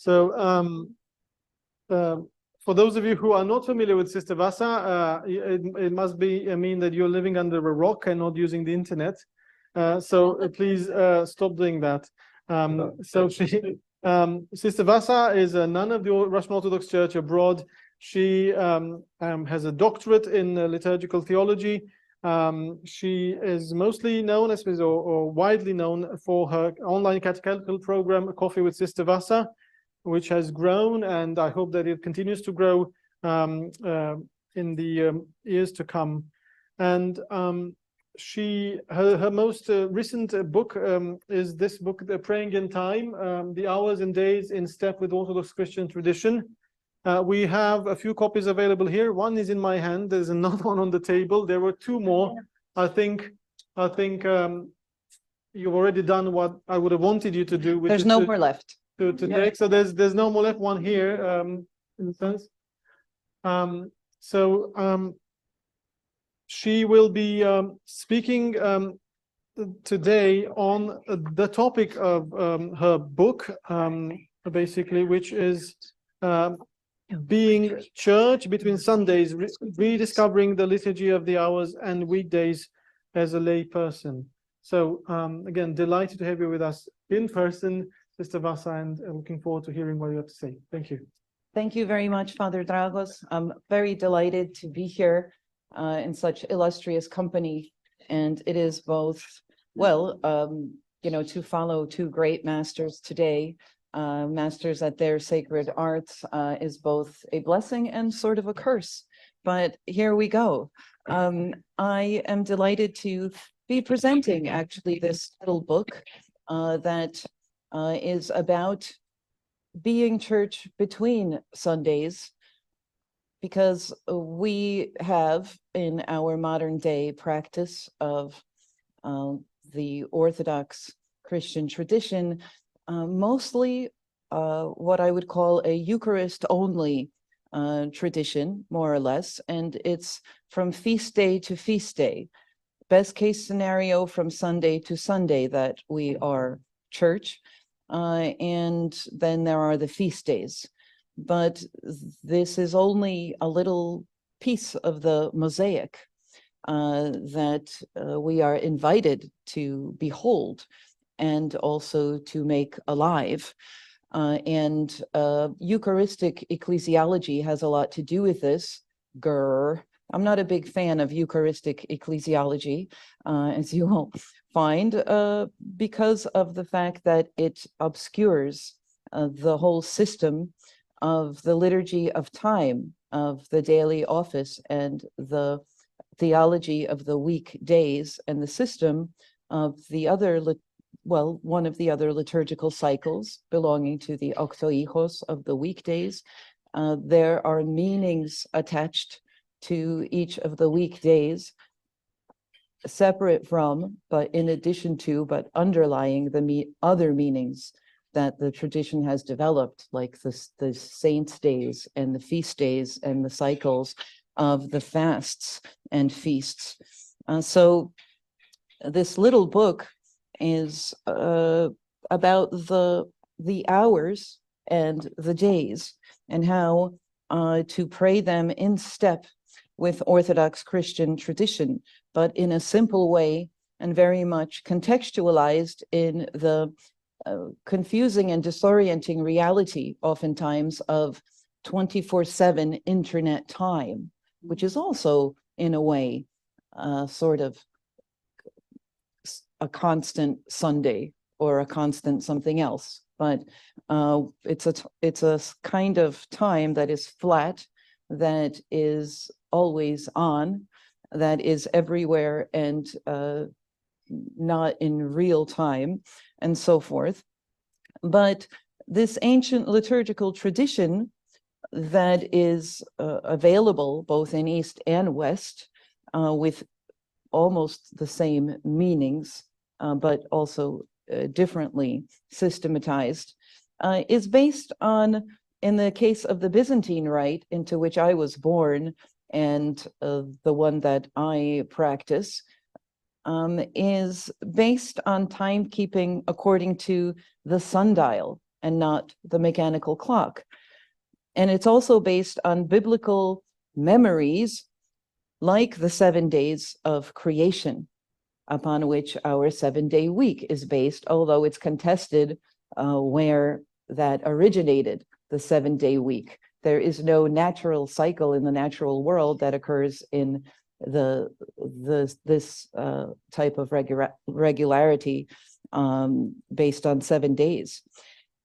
For those of you who are not familiar with Sister Vassa, it must mean that you're living under a rock and not using the internet. Please stop doing that. Sister Vassa is a nun of the Russian Orthodox Church abroad. She has a doctorate in liturgical theology. She is mostly known or widely known for her online catechetical program, Coffee with Sister Vassa, which has grown, and I hope that it continues to grow in the years to come. And her most recent book is this book, The Praying in Time, the Hours and Days in Step with Orthodox Christian Tradition. We have a few copies available here. One is in my hand. There's another one on the table. There were two more. I think you've already done what I would have wanted you to do. There's no more left. To take. So there's no more left. One here, in a sense. She will be speaking today on the topic of her book, basically, which is being church between Sundays, rediscovering the liturgy of the hours and weekdays as a lay person. So again, delighted to have you with us in person, Sister Vassa, and looking forward to hearing what you have to say. Thank you. Thank you very much, Father Dragos. I'm very delighted to be here in such illustrious company. And it is both, to follow two great masters today, masters at their sacred arts, is both a blessing and sort of a curse. But here we go. I am delighted to be presenting actually this little book that is about being church between Sundays, because we have in our modern day practice of the Orthodox Christian tradition mostly what I would call a Eucharist only tradition, more or less, and it's from feast day to feast day. Best case scenario, from Sunday to Sunday, that we are church, and then there are the feast days. But this is only a little piece of the mosaic that we are invited to behold and also to make alive. And Eucharistic ecclesiology has a lot to do with this. I'm not a big fan of Eucharistic ecclesiology, as you will find, because of the fact that it obscures the whole system of the liturgy of time, of the daily office, and the theology of the weekdays, and the system of the other, one of the other liturgical cycles belonging to the octoichos of the weekdays. There are meanings attached to each of the weekdays, separate from, but in addition to, but underlying the other meanings that the tradition has developed, like the saints' days and the feast days and the cycles of the fasts and feasts. So this little book is about the hours and the days, and how to pray them in step with Orthodox Christian tradition, but in a simple way and very much contextualized in the confusing and disorienting reality oftentimes of 24/7 internet time, which is also in a way sort of a constant Sunday or a constant something else. But it's a kind of time that is flat, that is always on, that is everywhere and not in real time, and so forth. But this ancient liturgical tradition that is available both in East and West, with almost the same meanings, but also differently systematized, is based on, in the case of the Byzantine rite, into which I was born, and the one that I practice, is based on timekeeping according to the sundial and not the mechanical clock. And it's also based on biblical memories, like the 7 days of creation, upon which our 7-day week is based, although it's contested where that originated, the 7-day week. There is no natural cycle in the natural world that occurs in this type of regularity based on 7 days.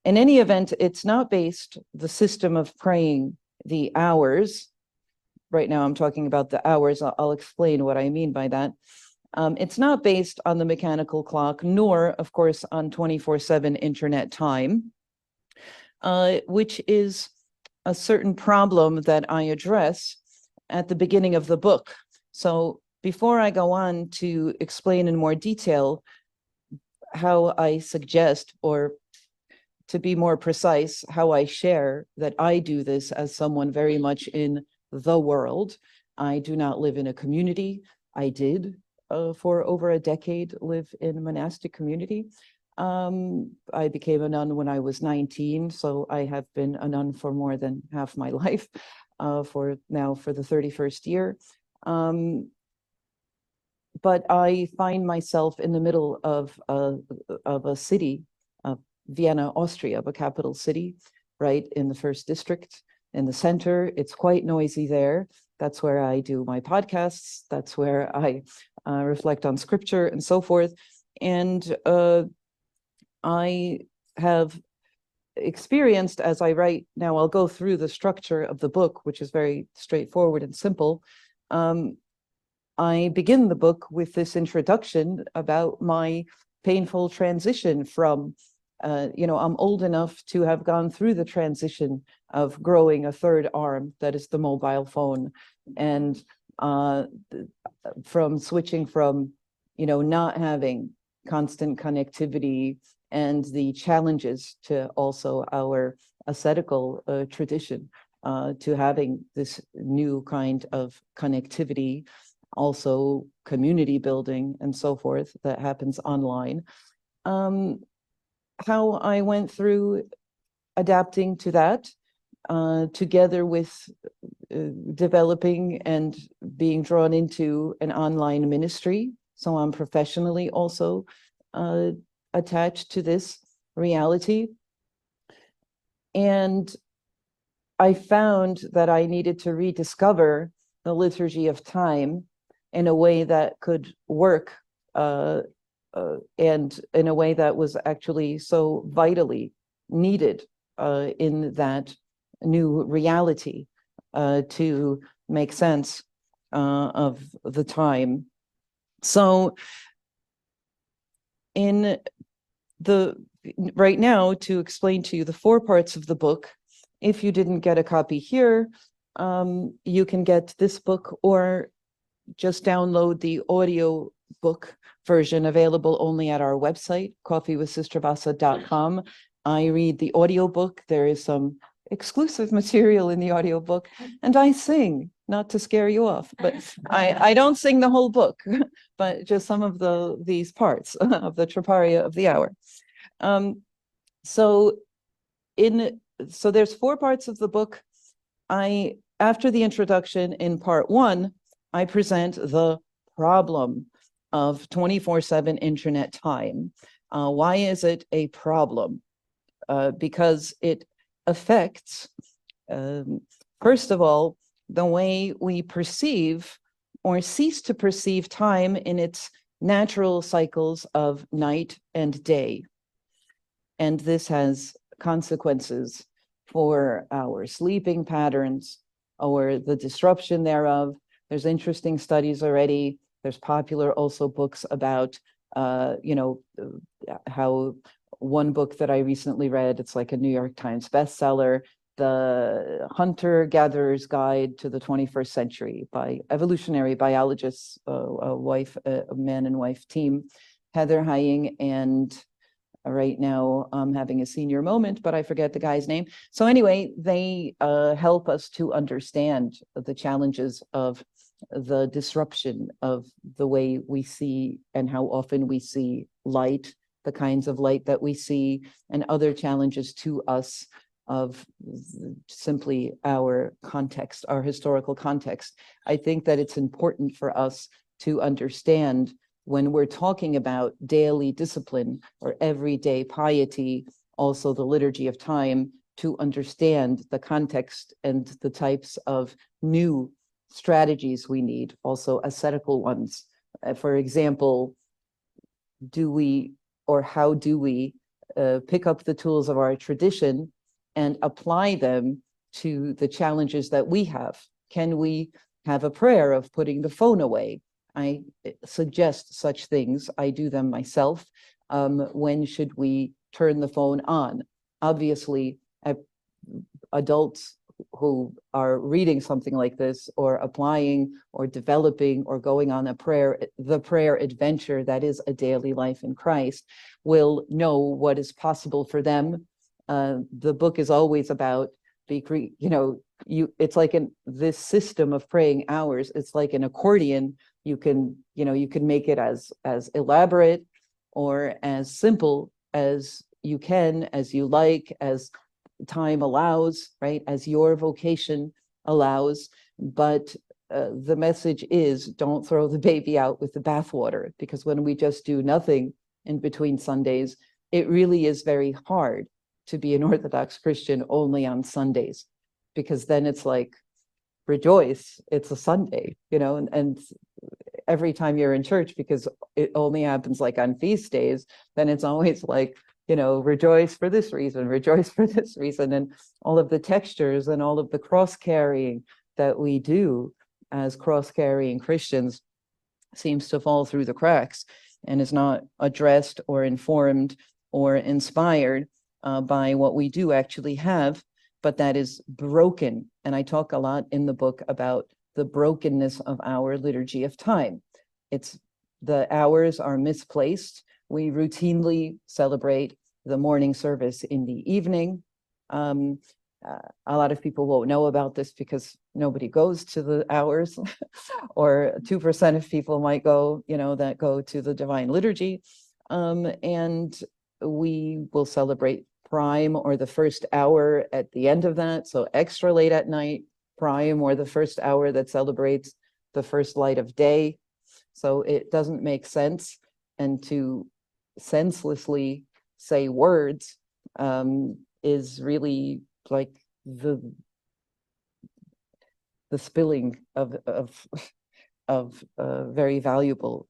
In any event, it's not based, the system of praying the hours. Right now I'm talking about the hours. I'll explain what I mean by that. It's not based on the mechanical clock, nor, of course, on 24/7 internet time, which is a certain problem that I address at the beginning of the book. So before I go on to explain in more detail how I suggest, or to be more precise, how I share that I do this as someone very much in the world. I do not live in a community. I did for over a decade live in a monastic community. I became a nun when I was 19, so I have been a nun for more than half my life, for the 31st year. But I find myself in the middle of a city, Vienna, Austria, the capital city, right in the first district, in the center. It's quite noisy there. That's where I do my podcasts. That's where I reflect on scripture and so forth. And I have experienced, as I write now, I'll go through the structure of the book, which is very straightforward and simple. I begin the book with this introduction about my painful transition from, I'm old enough to have gone through the transition of growing a third arm, that is the mobile phone, and from switching from, not having constant connectivity and the challenges to also our ascetical tradition, to having this new kind of connectivity, also community building and so forth that happens online. How I went through adapting to that, together with developing and being drawn into an online ministry. So I'm professionally also attached to this reality. And I found that I needed to rediscover the liturgy of time in a way that could work, and in a way that was actually so vitally needed in that new reality, to make sense of the time. So right now, to explain to you the 4 parts of the book, if you didn't get a copy here, you can get this book or just download the audio book version, available only at our website, coffeewithsistervasa.com. I read the audio book. There is some exclusive material in the audio book, and I sing, not to scare you off, but I don't sing the whole book, but just some of these parts of the Troparia of the Hour. So there's 4 parts of the book. After the introduction in part 1, I present the problem of 24/7 internet time. Why is it a problem? Because it affects, first of all, the way we perceive or cease to perceive time in its natural cycles of night and day. And this has consequences for our sleeping patterns or the disruption thereof. There's interesting studies already. There's popular also books about, how one book that I recently read, it's like a New York Times bestseller, The Hunter-Gatherer's Guide to the 21st Century by evolutionary biologists, a man and wife team, Heather Heying, and right now I'm having a senior moment, but I forget the guy's name. So anyway, they help us to understand the challenges of the disruption of the way we see and how often we see light the kinds of light that we see, and other challenges to us of simply our context, our historical context. I think that it's important for us to understand when we're talking about daily discipline or everyday piety, also the liturgy of time, to understand the context and the types of new strategies we need, also ascetical ones. For example, how do we pick up the tools of our tradition and apply them to the challenges that we have? Can we have a prayer of putting the phone away? I suggest such things. I do them myself. When should we turn the phone on? Obviously, adults who are reading something like this, or applying or developing or going on the prayer adventure that is a daily life in Christ, will know what is possible for them. The book is always about it's like this system of praying hours. It's like an accordion. You can make it as elaborate or as simple as you can, as you like, as time allows, right? As your vocation allows. But the message is, don't throw the baby out with the bathwater, because when we just do nothing in between Sundays, it really is very hard to be an Orthodox Christian only on Sundays, because then it's like, rejoice, it's a Sunday, and every time you're in church, because it only happens like on feast days, then it's always like, rejoice for this reason, rejoice for this reason, and all of the textures and all of the cross-carrying that we do as cross-carrying Christians seems to fall through the cracks and is not addressed or informed or inspired by what we do actually have, but that is broken. And I talk a lot in the book about the brokenness of our liturgy of time. The hours are misplaced. We routinely celebrate the morning service in the evening. A lot of people won't know about this because nobody goes to the hours, or 2% of people might go, that go to the Divine Liturgy. And we will celebrate prime, or the first hour at the end of that. So extra late at night, prime, or the first hour that celebrates the first light of day. So it doesn't make sense. And to senselessly say words is really like the spilling of very valuable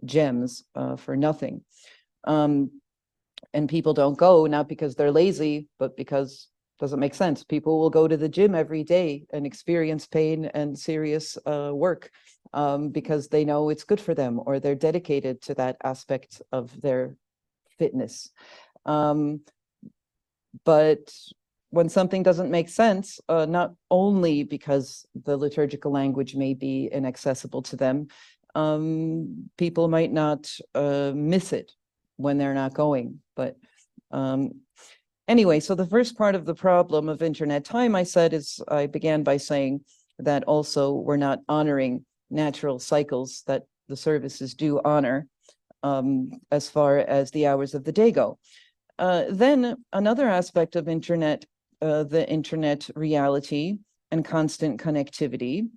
gems for nothing. And people don't go, not because they're lazy, but because it doesn't make sense. People will go to the gym every day and experience pain and serious work because they know it's good for them, or they're dedicated to that aspect of their fitness. But when something doesn't make sense, not only because the liturgical language may be inaccessible to them, people might not miss it when they're not going. But anyway, so the first part of the problem of internet time, I began by saying that also we're not honoring natural cycles that the services do honor as far as the hours of the day go. Then another aspect of the internet reality and constant connectivity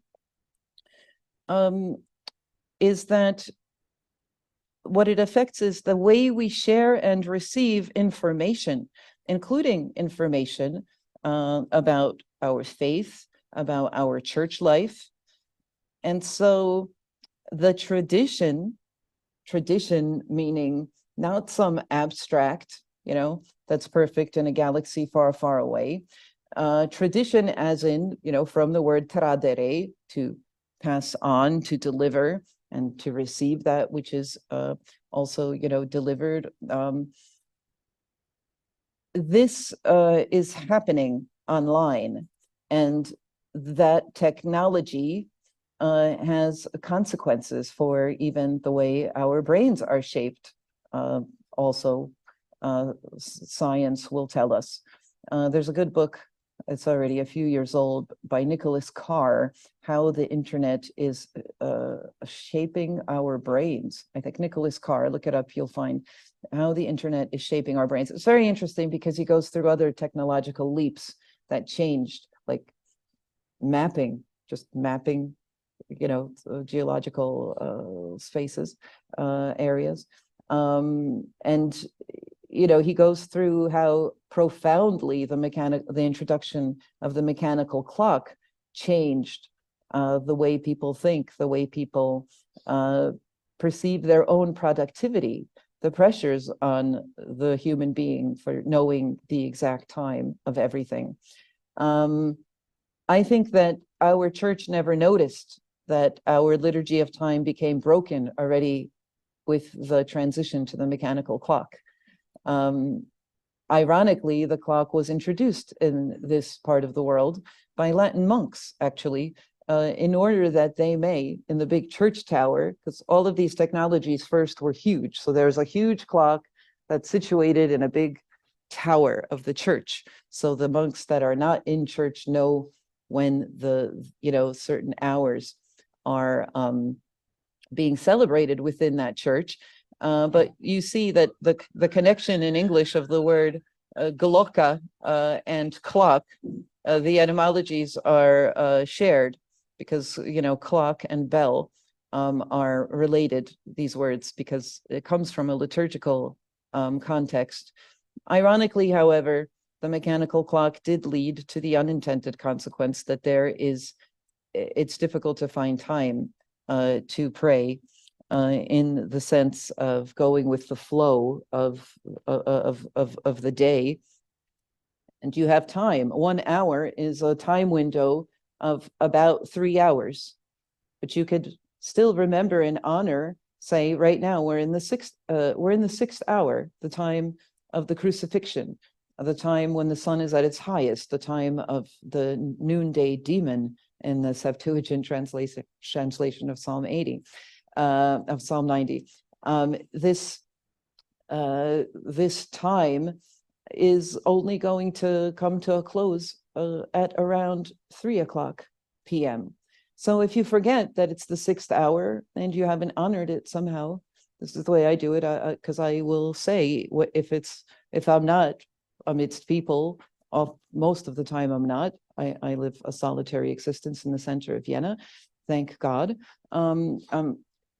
is that what it affects is the way we share and receive information, including information about our faith, about our church life. And so the tradition meaning not some abstract, that's perfect in a galaxy far, far away. Tradition as in, from the word tradere, to pass on, to deliver, and to receive that which is also, delivered. This is happening online, and that technology has consequences for even the way our brains are shaped. Also, science will tell us. There's a good book it's already a few years old, by Nicholas Carr, how the internet is shaping our brains. I think Nicholas Carr, look it up, you'll find how the internet is shaping our brains. It's very interesting because he goes through other technological leaps that changed, like mapping, just mapping, geological spaces, areas. And he goes through how profoundly the introduction of the mechanical clock changed the way people think, the way people perceive their own productivity, the pressures on the human being for knowing the exact time of everything. I think that our church never noticed that our liturgy of time became broken already with the transition to the mechanical clock. Ironically, the clock was introduced in this part of the world by Latin monks, actually, in order that they may, in the big church tower, because all of these technologies first were huge. So there's a huge clock that's situated in a big tower of the church. So the monks that are not in church know when the, certain hours are being celebrated within that church. But you see that the connection in English of the word glocka and clock, the etymologies are shared, because clock and bell are related, these words, because it comes from a liturgical context. Ironically, however, the mechanical clock did lead to the unintended consequence that it's difficult to find time to pray, in the sense of going with the flow of the day. And you have time. 1 hour is a time window of about 3 hours, but you could still remember and honor, say, right now we're in the sixth hour, the time of the crucifixion, the time when the sun is at its highest, the time of the noonday demon in the Septuagint translation of Psalm 80, of Psalm 90. This time is only going to come to a close at around 3:00 p.m. So if you forget that it's the 6th hour and you haven't honored it somehow, this is the way I do it, because I will say, if I'm not amidst people, most of the time I'm not. I live a solitary existence in the center of Vienna, thank God.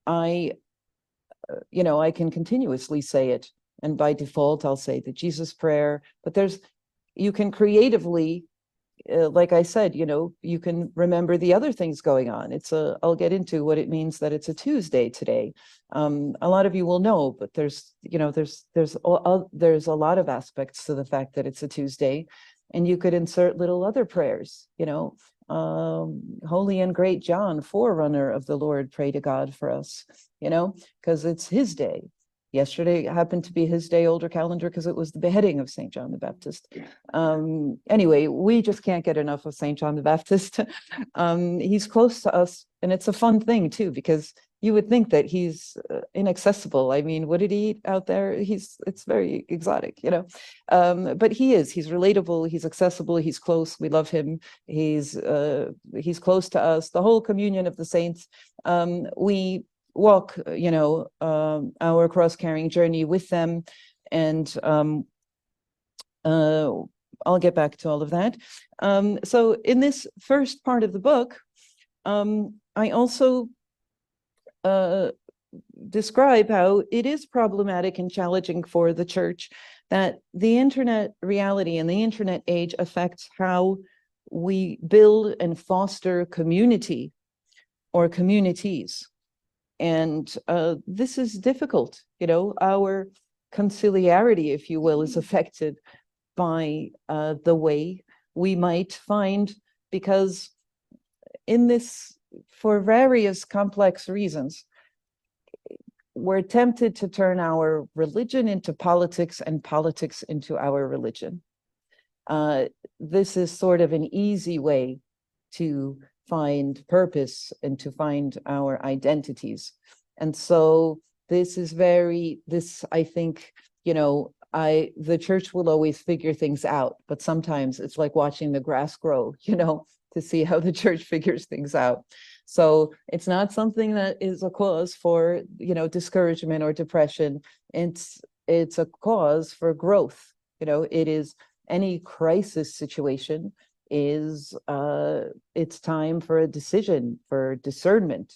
I can continuously say it, and by default I'll say the Jesus prayer. But you can creatively, like I said, you can remember the other things going on. I'll get into what it means that it's a Tuesday today. A lot of you will know, but there's a lot of aspects to the fact that it's a Tuesday, and you could insert little other prayers, Holy and Great John, forerunner of the Lord, pray to God for us, because it's his day. Yesterday happened to be his day, older calendar, because it was the beheading of St. John the Baptist. Anyway, we just can't get enough of St. John the Baptist. He's close to us, and it's a fun thing too, because you would think that he's inaccessible. I mean, what did he eat out there? It's very exotic, but he's relatable, he's accessible, he's close, we love him, he's close to us, the whole communion of the saints. We walk, our cross-carrying journey with them, and I'll get back to all of that. So in this first part of the book, I also describe how it is problematic and challenging for the church that the internet reality and the internet age affects how we build and foster community or communities. And this is difficult. Our conciliarity, if you will, is affected by the way we might find, because in this, for various complex reasons, we're tempted to turn our religion into politics and politics into our religion. This is sort of an easy way to find purpose and to find our identities. And so this, I think, the church will always figure things out, but sometimes it's like watching the grass grow, to see how the church figures things out. So it's not something that is a cause for, discouragement or depression. It's a cause for growth. It is any crisis situation is it's time for a decision, for discernment.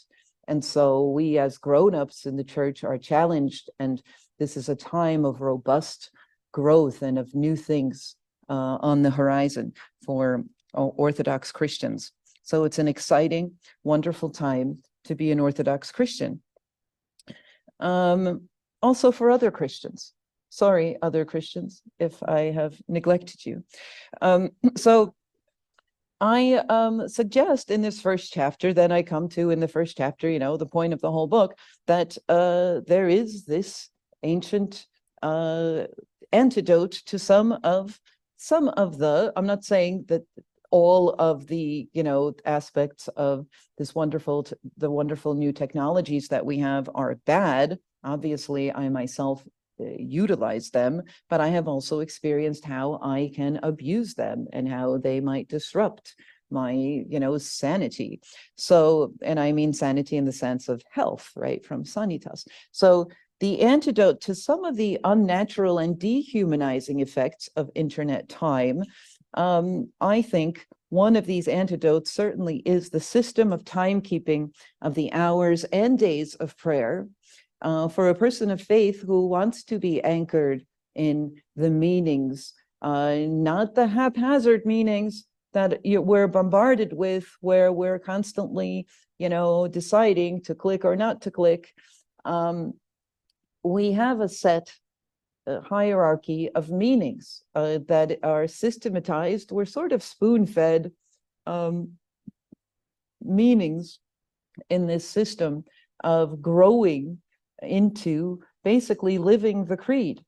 And so we as grown-ups in the church are challenged, and this is a time of robust growth and of new things on the horizon for Orthodox Christians. So it's an exciting, wonderful time to be an Orthodox Christian. Also for other Christians. Sorry, other Christians, if I have neglected you. So I suggest in this first chapter, then I come to in the first chapter, the point of the whole book, that there is this ancient antidote to some of the, I'm not saying that all of the, aspects of the wonderful new technologies that we have are bad. Obviously, I myself utilize them, but I have also experienced how I can abuse them and how they might disrupt my, sanity. So, and I mean sanity in the sense of health, right, from sanitas. So the antidote to some of the unnatural and dehumanizing effects of internet time, I think one of these antidotes certainly is the system of timekeeping of the hours and days of prayer. For a person of faith who wants to be anchored in the meanings, not the haphazard meanings that we're bombarded with, where we're constantly, deciding to click or not to click. We have a set hierarchy of meanings that are systematized. We're sort of spoon-fed meanings in this system of growing into basically living the creed,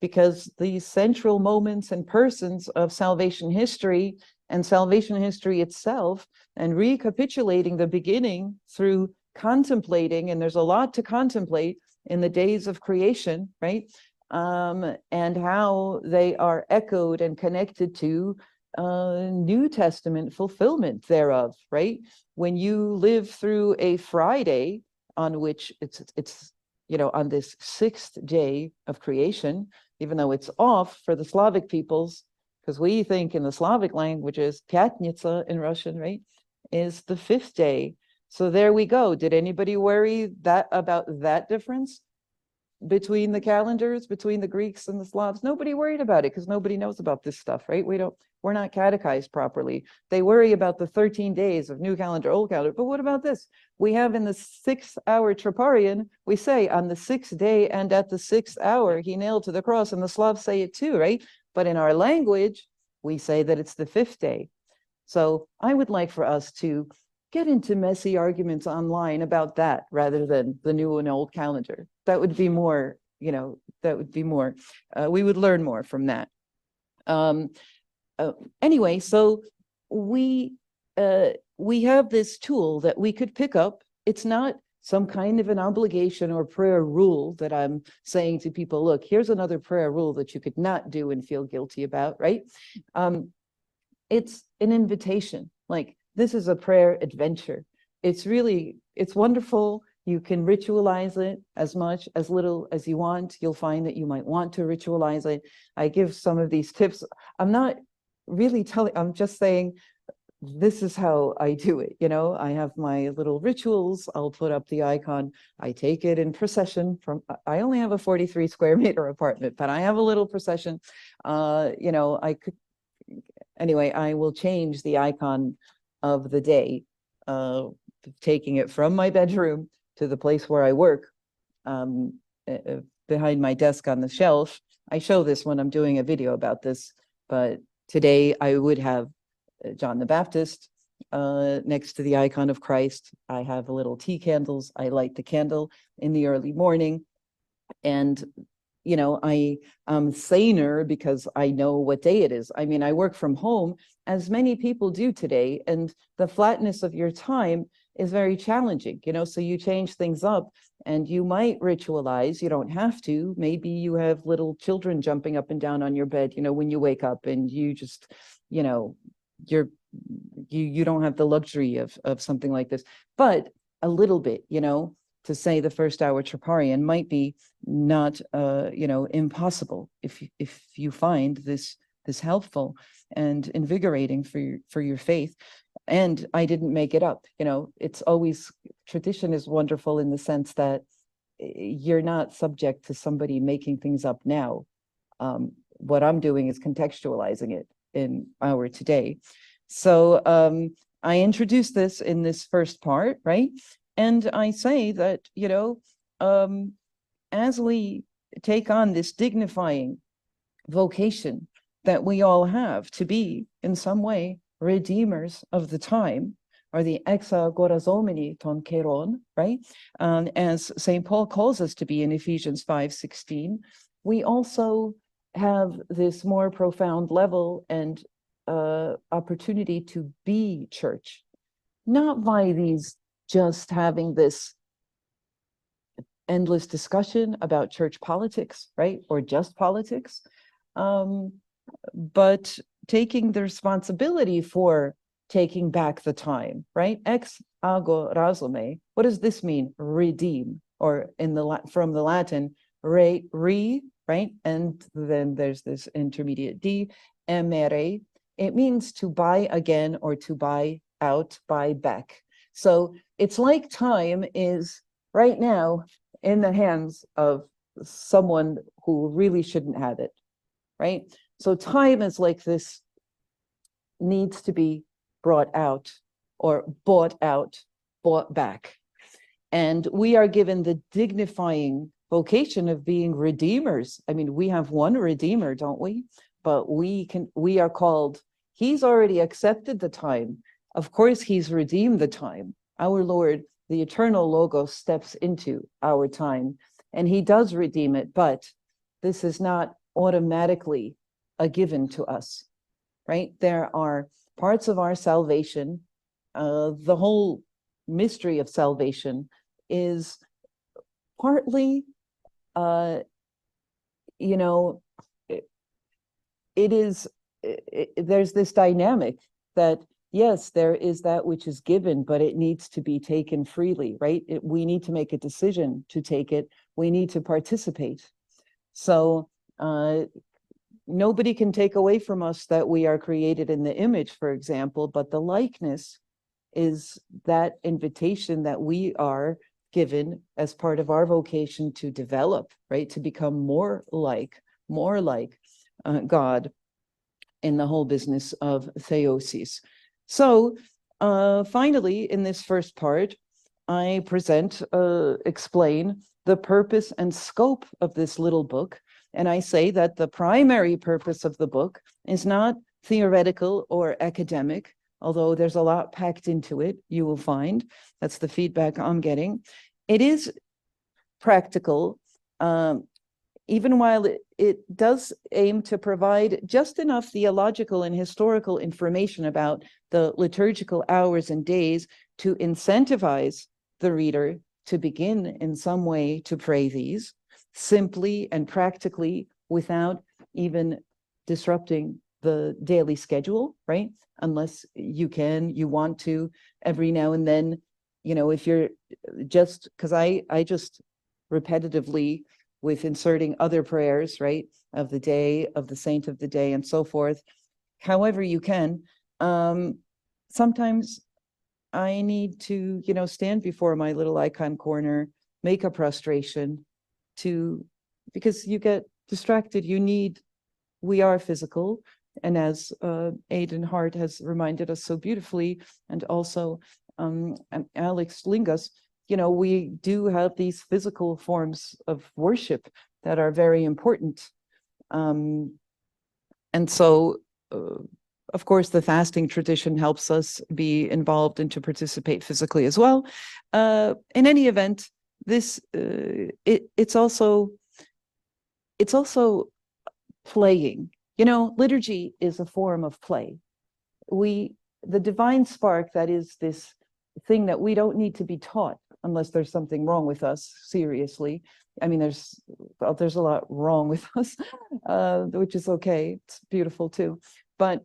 because these central moments and persons of salvation history and salvation history itself, and recapitulating the beginning through contemplating, and there's a lot to contemplate in the days of creation, right? And how they are echoed and connected to New Testament fulfillment thereof, right? When you live through a Friday on which it's on this 6th day of creation, even though it's off for the Slavic peoples, because we think in the Slavic languages, Pyatnitsa in Russian, right, is the 5th day. So there we go. Did anybody worry about that difference between the calendars, between the Greeks and the Slavs? Nobody worried about it because nobody knows about this stuff, right? We're not catechized properly. They worry about the 13 days of new calendar, old calendar. But what about this? We have in the 6th-hour Troparion, we say on the 6th day and at the 6th hour, he nailed to the cross, and the Slavs say it too, right? But in our language, we say that it's the 5th day. So I would like for us to get into messy arguments online about that rather than the new and old calendar. That would be more, we would learn more from that. Anyway, so we have this tool that we could pick up. It's not some kind of an obligation or prayer rule that I'm saying to people, look, here's another prayer rule that you could not do and feel guilty about, right? It's an invitation. Like, this is a prayer adventure. It's wonderful. You can ritualize it as much, as little as you want. You'll find that you might want to ritualize it. I give some of these tips. I'm not really telling, I'm just saying, this is how I do it. I have my little rituals. I'll put up the icon. I take it in procession I only have a 43 square meter apartment, but I have a little procession. Anyway, I will change the icon of the day, taking it from my bedroom to the place where I work, behind my desk on the shelf. I show this when I'm doing a video about this, but today I would have John the Baptist next to the icon of Christ. I have little tea candles. I light the candle in the early morning, and I am saner because I know what day it is. I mean, I work from home, as many people do today, and the flatness of your time is very challenging, so you change things up. And you might ritualize, you don't have to. Maybe you have little children jumping up and down on your bed, when you wake up, and you just, you don't have the luxury of something like this. But a little bit, to say the first hour Troparion might be not impossible if you find this helpful and invigorating for your faith. And I didn't make it up. It's always, tradition is wonderful in the sense that you're not subject to somebody making things up now. What I'm doing is contextualizing it in our today. So I introduced this in this first part, right? And I say that, as we take on this dignifying vocation that we all have to be, in some way, redeemers of the time, or the exagorazomeni ton keron, right? As St. Paul calls us to be in Ephesians 5:16, we also have this more profound level and opportunity to be church, not by these just having this endless discussion about church politics, right? Or just politics, but taking the responsibility for taking back the time, right? Ex agorazome. What does this mean? Redeem, or from the Latin, re, right? And then there's this intermediate D, emere. It means to buy again, or to buy out, buy back. So it's like time is right now in the hands of someone who really shouldn't have it, right? So time is like this, needs to be brought out, or bought out, bought back. And we are given the dignifying vocation of being redeemers. I mean, we have one redeemer, don't we? But we are called, he's already accepted the time. Of course, he's redeemed the time. Our Lord, the eternal Logos, steps into our time, and he does redeem it, but this is not automatically a given to us, right? There are parts of our salvation, the whole mystery of salvation is partly, there's this dynamic that, yes, there is that which is given, but it needs to be taken freely, right? We need to make a decision to take it. We need to participate. So nobody can take away from us that we are created in the image, for example, but the likeness is that invitation that we are given as part of our vocation to develop, right? To become more like God in the whole business of theosis. So finally, in this first part, I explain the purpose and scope of this little book. And I say that the primary purpose of the book is not theoretical or academic, although there's a lot packed into it, you will find. That's the feedback I'm getting. It is practical, even while it does aim to provide just enough theological and historical information about the liturgical hours and days to incentivize the reader to begin in some way to pray these simply and practically without even disrupting the daily schedule, right? Unless you want to every now and then, if you're just, because I just repetitively, with inserting other prayers, right, of the day, of the saint of the day, and so forth, however you can. Sometimes I need to, stand before my little icon corner, make a prostration because you get distracted. We are physical. And as Aidan Hart has reminded us so beautifully, and also Alex Lingus, we do have these physical forms of worship that are very important. And so, of course, the fasting tradition helps us be involved and to participate physically as well. In any event, this it's also playing. Liturgy is a form of play. The divine spark, that is this thing that we don't need to be taught unless there's something wrong with us, seriously. I mean, there's a lot wrong with us, which is okay. It's beautiful too. But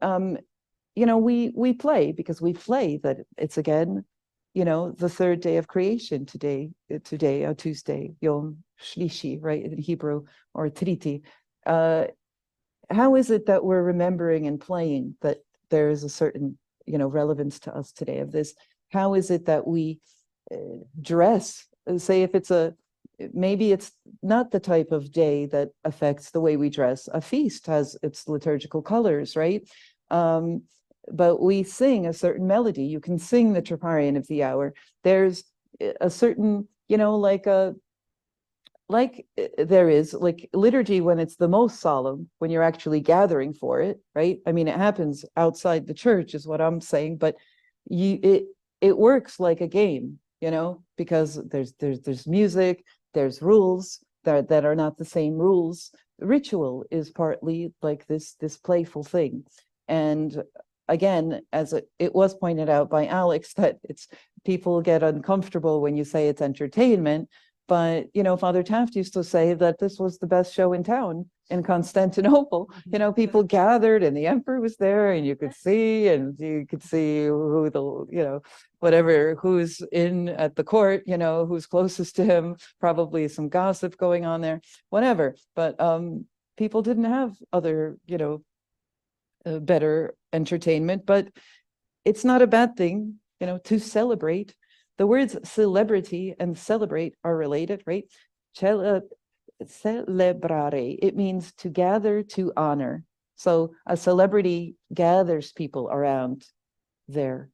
you know, we play because we play that it's again, you know, the third day of creation today, Tuesday, Yom Shlishi, right, in Hebrew, or Triti. How is it that we're remembering and playing that there is a certain, you know, relevance to us today of this? How is it that we dress? Say if it's maybe it's not the type of day that affects the way we dress. A feast has its liturgical colors, right? But we sing a certain melody. You can sing the Troparion of the hour. There's a certain, you know, like there is like liturgy when it's the most solemn, when you're actually gathering for it, right? I mean, it happens outside the church is what I'm saying, but it works like a game, you know, because there's music, there's rules that are not the same rules. Ritual is partly like this playful thing. And again, as it was pointed out by Alex, that it's people get uncomfortable when you say it's entertainment. But, you know, Father Taft used to say that this was the best show in town in Constantinople. You know, people gathered and the emperor was there and you could see who the, you know, whatever, who's in at the court, you know, who's closest to him, probably some gossip going on there, whatever. But people didn't have other, you know, better entertainment, but it's not a bad thing, you know, to celebrate. The words celebrity and celebrate are related, right? Celebrare, it means to gather, to honor. So a celebrity gathers people around their,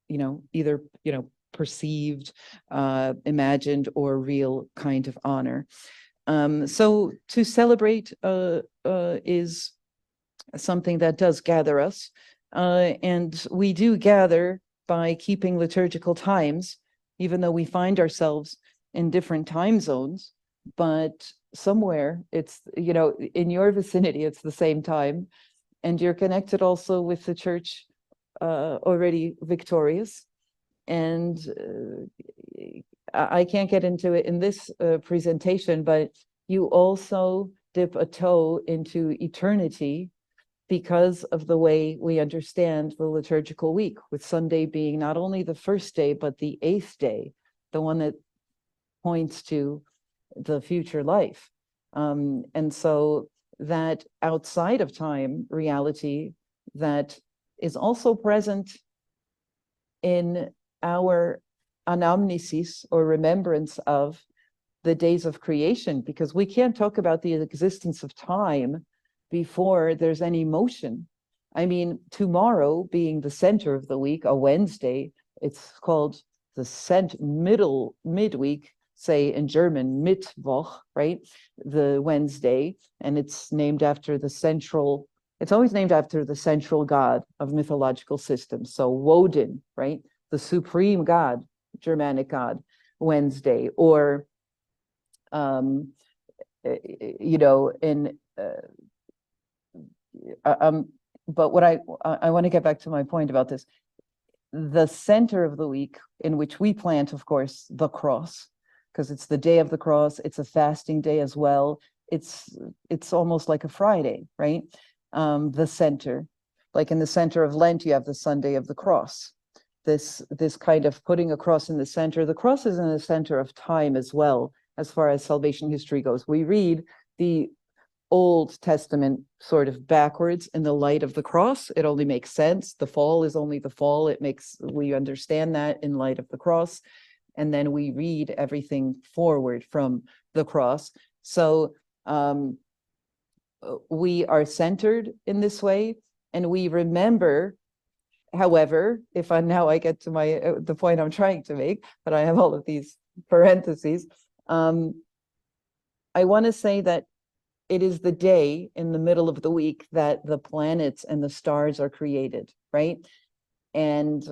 you know, either, you know, perceived, imagined, or real kind of honor. So to celebrate is something that does gather us. And we do gather by keeping liturgical times, even though we find ourselves in different time zones, but somewhere it's, you know, in your vicinity, it's the same time. And you're connected also with the church already victorious. And I can't get into it in this presentation, but you also dip a toe into eternity because of the way we understand the liturgical week, with Sunday being not only the first day, but the 8th day, the one that points to the future life. And so that outside of time reality that is also present in our anamnesis, or remembrance of the days of creation, because we can't talk about the existence of time before there's any motion. I mean, tomorrow being the center of the week, a Wednesday, it's called the midweek, say in German, Mittwoch, right? The Wednesday, and it's named after it's always named after the central god of mythological systems. So Woden, right? The supreme god, Germanic god, Wednesday, or, you know, but what I want to get back to my point about this. The center of the week, in which we plant, of course, the cross, because it's the day of the cross. It's a fasting day as well. It's almost like a Friday, right? The center, like in the center of Lent, you have the Sunday of the cross. This kind of putting a cross in the center. The cross is in the center of time as well, as far as salvation history goes. We read the Old Testament sort of backwards in the light of the cross. It only makes sense. The fall is only the fall. We understand that in light of the cross. And then we read everything forward from the cross. So we are centered in this way, and we remember. However, now I get to the point I'm trying to make, but I have all of these parentheses. I want to say that it is the day in the middle of the week that the planets and the stars are created, right? And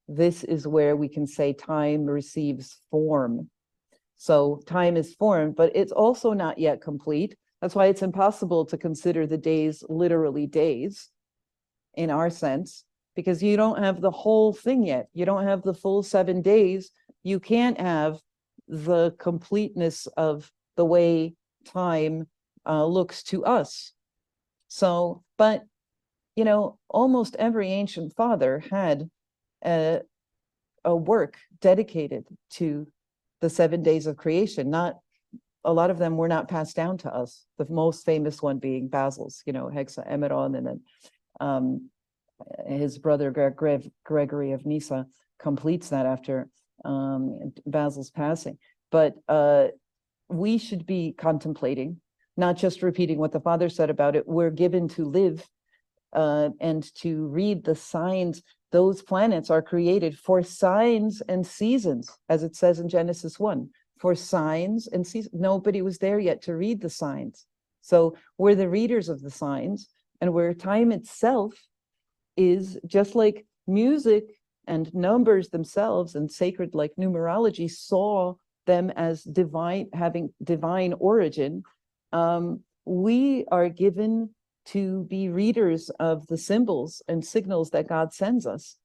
this is where we can say time receives form. So time is formed, but it's also not yet complete. That's why it's impossible to consider the days literally days in our sense, because you don't have the whole thing yet. You don't have the full 7 days you can't have the completeness of the way time looks to us. So, but, you know, almost every ancient father had a work dedicated to the 7 days of creation. Not a lot of them were not passed down to us. The most famous one being Basil's, you know, Hexaemeron, and then his brother Gregory of Nyssa completes that after Basil's passing. But we should be contemplating, not just repeating what the Father said about it. We're given to live and to read the signs. Those planets are created for signs and seasons, as it says in Genesis 1, for signs and seasons. Nobody was there yet to read the signs. So we're the readers of the signs, and where time itself is just like music and numbers themselves, and sacred like numerology saw them as divine, having divine origin. We are given to be readers of the symbols and signals that God sends us.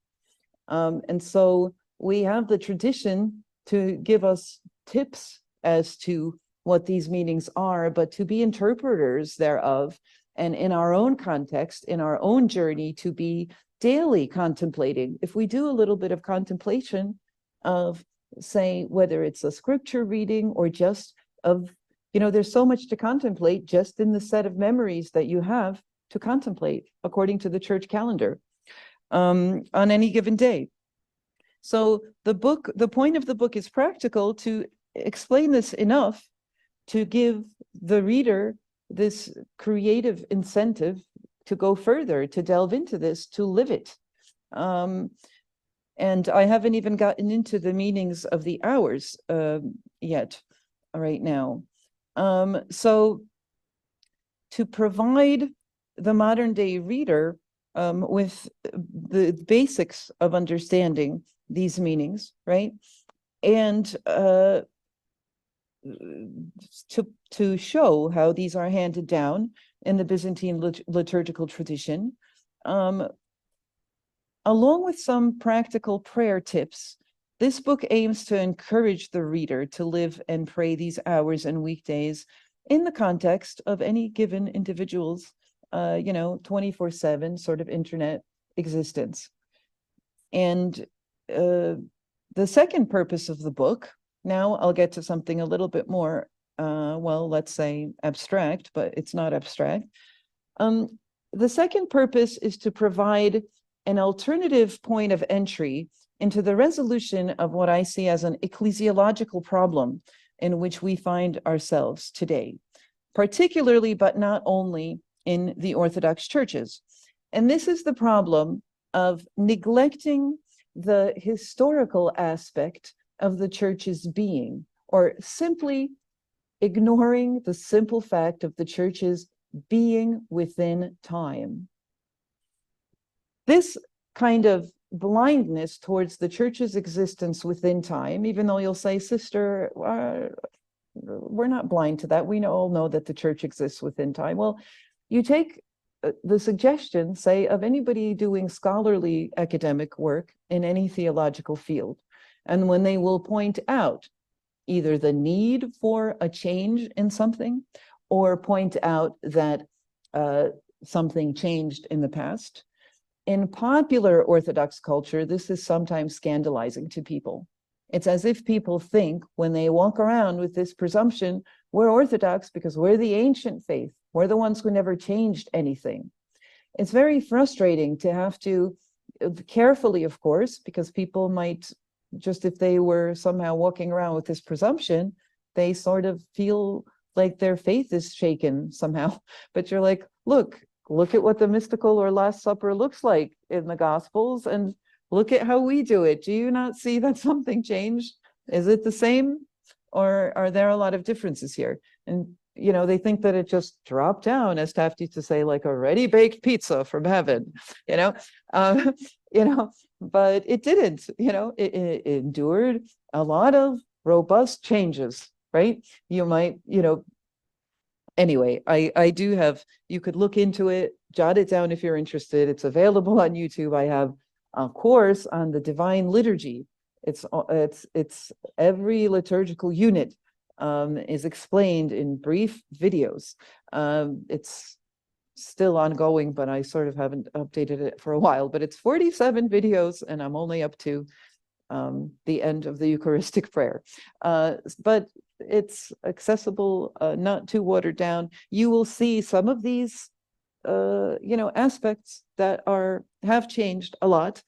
And so we have the tradition to give us tips as to what these meanings are, but to be interpreters thereof, and in our own context, in our own journey, to be daily contemplating. If we do a little bit of contemplation of, say, whether it's a scripture reading or just of, you know, there's so much to contemplate just in the set of memories that you have to contemplate according to the church calendar on any given day. So the point of the book is practical, to explain this enough to give the reader this creative incentive to go further, to delve into this, to live it. And I haven't even gotten into the meanings of the hours yet right now. So to provide the modern day reader with the basics of understanding these meanings, right? And to show how these are handed down in the Byzantine liturgical tradition, along with some practical prayer tips. This book aims to encourage the reader to live and pray these hours and weekdays in the context of any given individual's, 24/7 sort of internet existence. And the second purpose of the book, now I'll get to something a little bit more, let's say abstract, but it's not abstract. The second purpose is to provide an alternative point of entry into the resolution of what I see as an ecclesiological problem in which we find ourselves today, particularly, but not only, in the Orthodox churches. And this is the problem of neglecting the historical aspect of the church's being, or simply ignoring the simple fact of the church's being within time. This kind of blindness towards the church's existence within time, even though you'll say, sister, we're not blind to that. We all know that the church exists within time. Well, you take the suggestion, say, of anybody doing scholarly academic work in any theological field, and when they will point out either the need for a change in something, or point out that something changed in the past. In popular Orthodox culture, this is sometimes scandalizing to people. It's as if people think, when they walk around with this presumption, we're Orthodox because we're the ancient faith. We're the ones who never changed anything. It's very frustrating to have to, carefully, of course, because people might, just if they were somehow walking around with this presumption, they sort of feel like their faith is shaken somehow. But you're like, look at what the mystical or Last Supper looks like in the Gospels, and look at how we do it. Do you not see that something changed? Is it the same? Or are there a lot of differences here? And, they think that it just dropped down, as Taft used to say, like a ready-baked pizza from heaven, but it didn't, it endured a lot of robust changes, right? You might, anyway, I do have, you could look into it, jot it down if you're interested. It's available on YouTube. I have a course on the divine liturgy, It's every liturgical unit is explained in brief videos. It's still ongoing, but I sort of haven't updated it for a while, but it's 47 videos and I'm only up to the end of the Eucharistic prayer. But it's accessible, not too watered down. You will see some of these aspects that have changed a lot.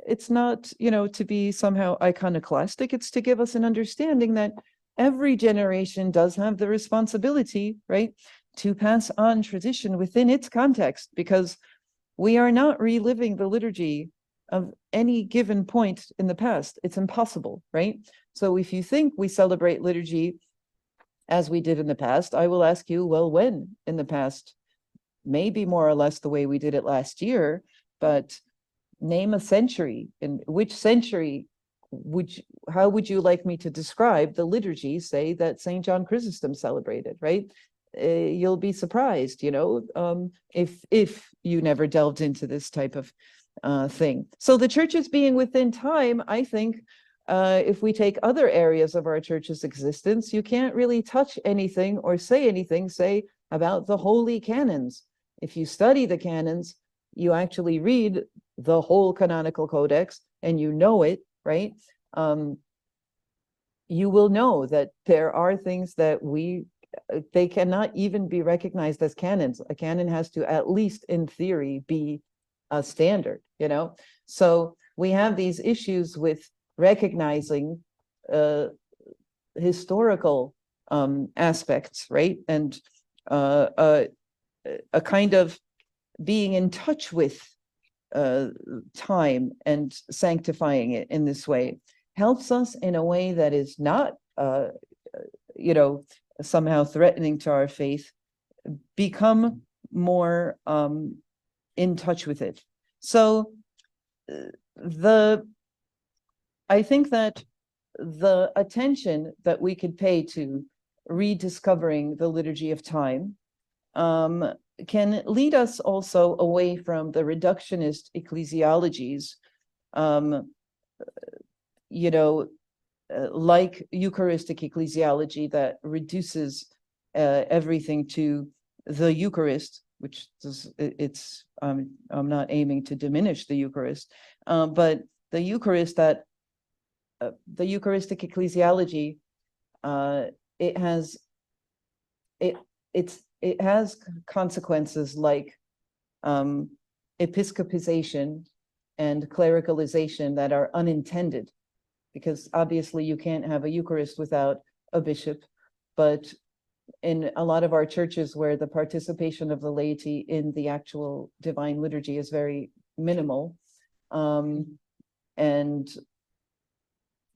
It's not, to be somehow iconoclastic. It's to give us an understanding that every generation does have the responsibility, right, to pass on tradition within its context, because we are not reliving the liturgy of any given point in the past. It's impossible, right? So if you think we celebrate liturgy as we did in the past, I will ask you, well, when in the past? Maybe more or less the way we did it last year, but name a century. In which century how would you like me to describe the liturgy, say, that St. John Chrysostom celebrated, right? You'll be surprised, if you never delved into this type of thing. So the church is being within time. I think if we take other areas of our church's existence, you can't really touch anything or say anything, say, about the holy canons. If you study the canons, you actually read the whole canonical codex and you know it, right? You will know that there are things that they cannot even be recognized as canons. A canon has to, at least in theory, be a standard, So we have these issues with recognizing historical aspects, right? And a kind of being in touch with time and sanctifying it in this way helps us in a way that is not, somehow threatening to our faith, become more in touch with it. So I think that the attention that we could pay to rediscovering the liturgy of time can lead us also away from the reductionist ecclesiologies, like Eucharistic ecclesiology that reduces everything to the Eucharist, which I'm not aiming to diminish the Eucharist, but the Eucharist the Eucharistic ecclesiology, it has consequences like episcopization and clericalization that are unintended, because obviously you can't have a Eucharist without a bishop. But in a lot of our churches where the participation of the laity in the actual divine liturgy is very minimal, and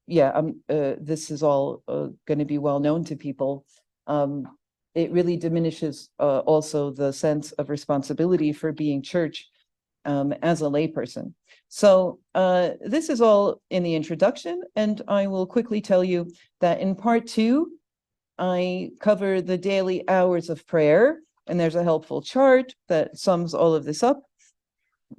this is all going to be well known to people, it really diminishes also the sense of responsibility for being church as a layperson. So this is all in the introduction, and I will quickly tell you that in part 2, I cover the daily hours of prayer, and there's a helpful chart that sums all of this up.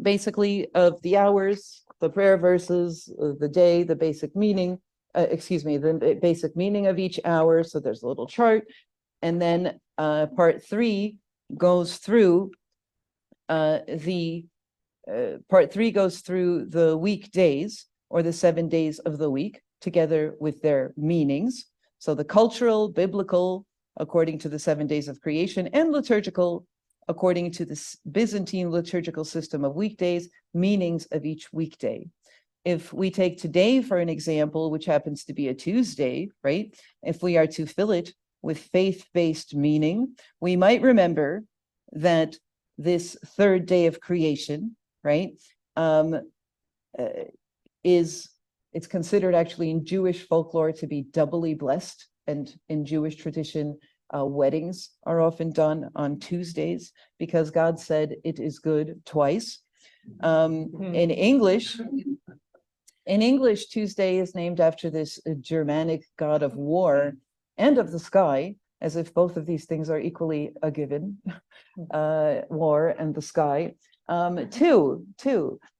Basically, of the hours, the prayer verses, the day, the basic meaning, the basic meaning of each hour. So there's a little chart. And then part 3 goes through the weekdays, or the 7 days of the week, together with their meanings. So the cultural, biblical, according to the 7 days of creation, and liturgical, according to the Byzantine liturgical system of weekdays, meanings of each weekday. If we take today for an example, which happens to be a Tuesday, right? If we are to fill it with faith-based meaning, we might remember that this third day of creation, right, it's considered actually in Jewish folklore to be doubly blessed. And in Jewish tradition, weddings are often done on Tuesdays because God said it is good twice. In English, Tuesday is named after this Germanic god of war and of the sky, as if both of these things are equally a given, war and the sky. Two,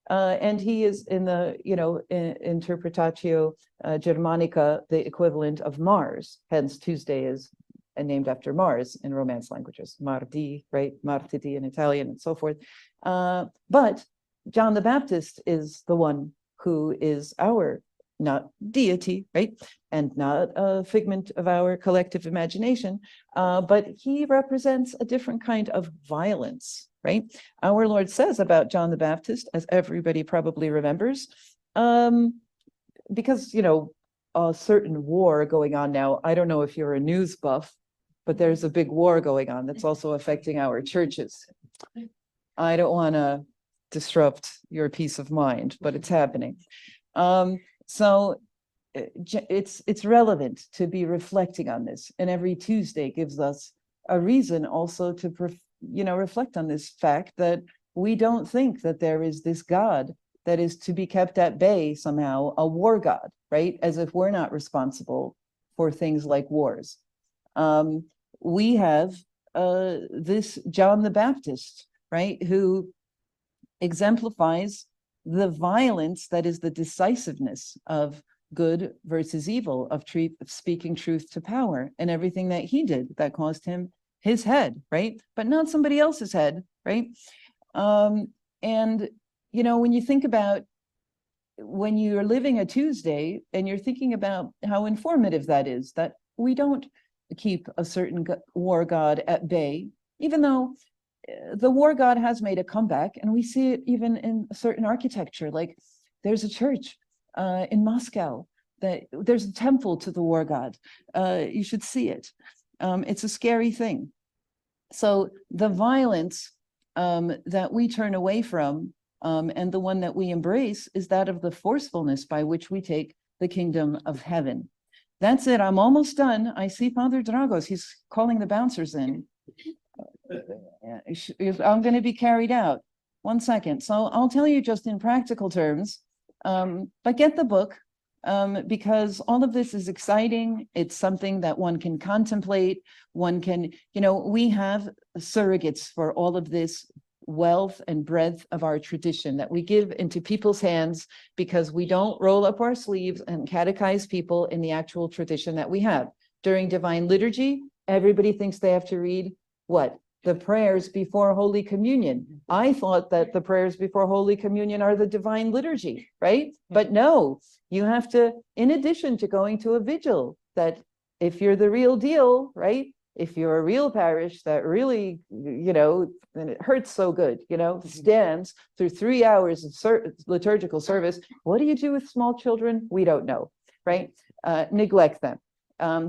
And he is in the, Interpretatio Germanica, the equivalent of Mars. Hence, Tuesday is named after Mars in Romance languages. Mardi, right? Martedì in Italian and so forth. But John the Baptist is the one who is our, not deity, right? And not a figment of our collective imagination, but he represents a different kind of violence, right? Our Lord says about John the Baptist, as everybody probably remembers, because, a certain war going on now. I don't know if you're a news buff, but there's a big war going on that's also affecting our churches. I don't want to disrupt your peace of mind, but it's happening. So it's relevant to be reflecting on this, and every Tuesday gives us a reason also to reflect on this fact that we don't think that there is this God that is to be kept at bay somehow, a war God, right? As if we're not responsible for things like wars. We have this John the Baptist, right, who exemplifies the violence that is the decisiveness of good versus evil, of speaking truth to power, and everything that he did that caused him his head, right? But not somebody else's head, right? And, when you think about when you're living a Tuesday and you're thinking about how informative that is, that we don't keep a certain war god at bay, even though the war god has made a comeback, and we see it even in certain architecture. Like there's a church in Moscow that there's a temple to the war god. You should see it. It's a scary thing. So the violence that we turn away from, and the one that we embrace, is that of the forcefulness by which we take the kingdom of heaven. That's it. I'm almost done. I see Father Dragos. He's calling the bouncers in. I'm going to be carried out. 1 second. So I'll tell you just in practical terms, but get the book, because all of this is exciting. It's something that one can contemplate. One can, we have surrogates for all of this wealth and breadth of our tradition that we give into people's hands, because we don't roll up our sleeves and catechize people in the actual tradition that we have. During Divine Liturgy, everybody thinks they have to read what? The prayers before Holy Communion. I thought that the prayers before Holy Communion are the Divine Liturgy, right? But no, you have to, in addition to going to a vigil, that if you're the real deal, right? If you're a real parish that really, and it hurts so good, stands through 3 hours of liturgical service, what do you do with small children? We don't know, right? Neglect them.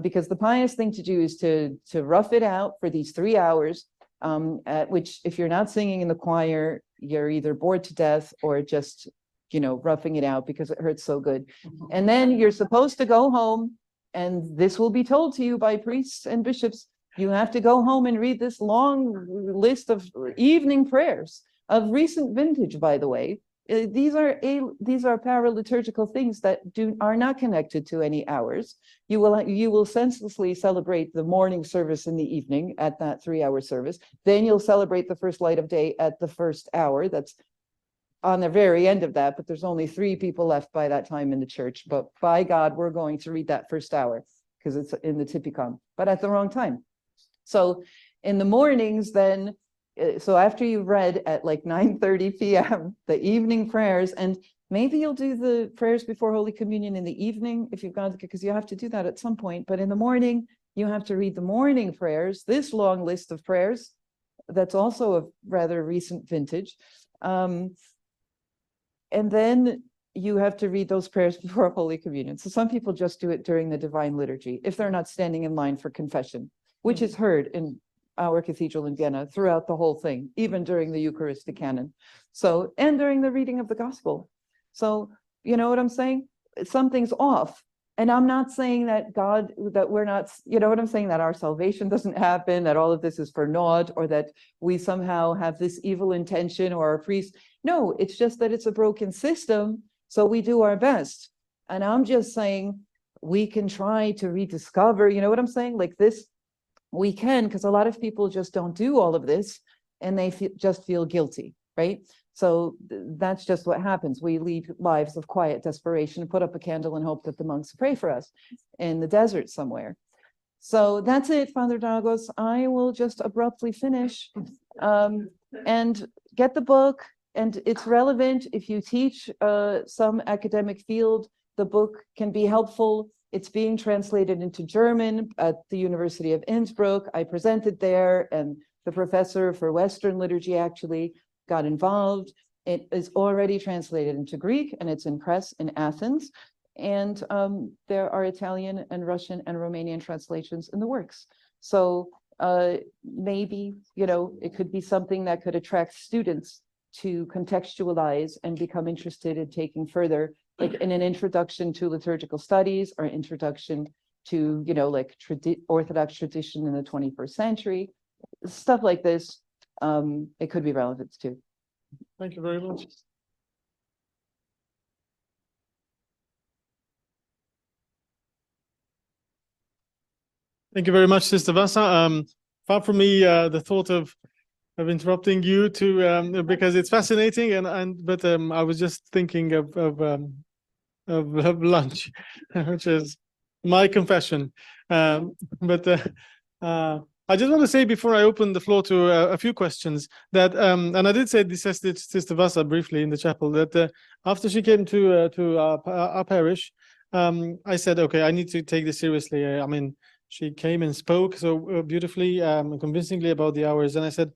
Because the pious thing to do is to rough it out for these 3 hours, at which, if you're not singing in the choir, you're either bored to death or just, roughing it out because it hurts so good. And then you're supposed to go home, and this will be told to you by priests and bishops. You have to go home and read this long list of evening prayers of recent vintage, by the way. These are paraliturgical things that are not connected to any hours. You will senselessly celebrate the morning service in the evening at that 3-hour service. Then you'll celebrate the first light of day at the first hour. That's on the very end of that, but there's only 3 people left by that time in the church. But by God, we're going to read that first hour because it's in the Typicon, but at the wrong time. So in the mornings, then, so after you've read at like 9:30 p.m., the evening prayers, and maybe you'll do the prayers before Holy Communion in the evening if you've got, because you have to do that at some point. But in the morning, you have to read the morning prayers, this long list of prayers that's also a rather recent vintage. And then you have to read those prayers before Holy Communion. So some people just do it during the Divine Liturgy if they're not standing in line for confession, which is heard in our cathedral in Vienna throughout the whole thing, even during the Eucharistic canon. So, and during the reading of the gospel. So, you know what I'm saying? Something's off. And I'm not saying that we're not, I'm saying that our salvation doesn't happen, that all of this is for naught, or that we somehow have this evil intention, or our priest. No, it's just that it's a broken system. So we do our best. And I'm just saying we can try to rediscover, you know what I'm saying? Like this, we can, because a lot of people just don't do all of this, and they just feel guilty, right? So that's just what happens. We lead lives of quiet desperation and put up a candle and hope that the monks pray for us in the desert somewhere. So that's it, Father Dagos. I will just abruptly finish and get the book. And it's relevant if you teach some academic field, the book can be helpful. It's being translated into German at the University of Innsbruck. I presented there, and the professor for Western liturgy actually got involved. It is already translated into Greek, and it's in press in Athens. And there are Italian and Russian and Romanian translations in the works. So maybe, you know, it could be something that could attract students to contextualize and become interested in taking further, like in an introduction to liturgical studies or introduction to, you know, like Orthodox tradition in the 21st century, stuff like this. It could be relevant too. Thank you very much. Thank you very much, Sister Vassa. Far from me the thought of interrupting you to because it's fascinating, but I was just thinking of lunch, which is my confession. But I just want to say before I open the floor to a few questions that, and I did say this to Sister Vassa briefly in the chapel, that after she came to our parish, I said, okay, I need to take this seriously. I mean, she came and spoke so beautifully and convincingly about the hours, and I said,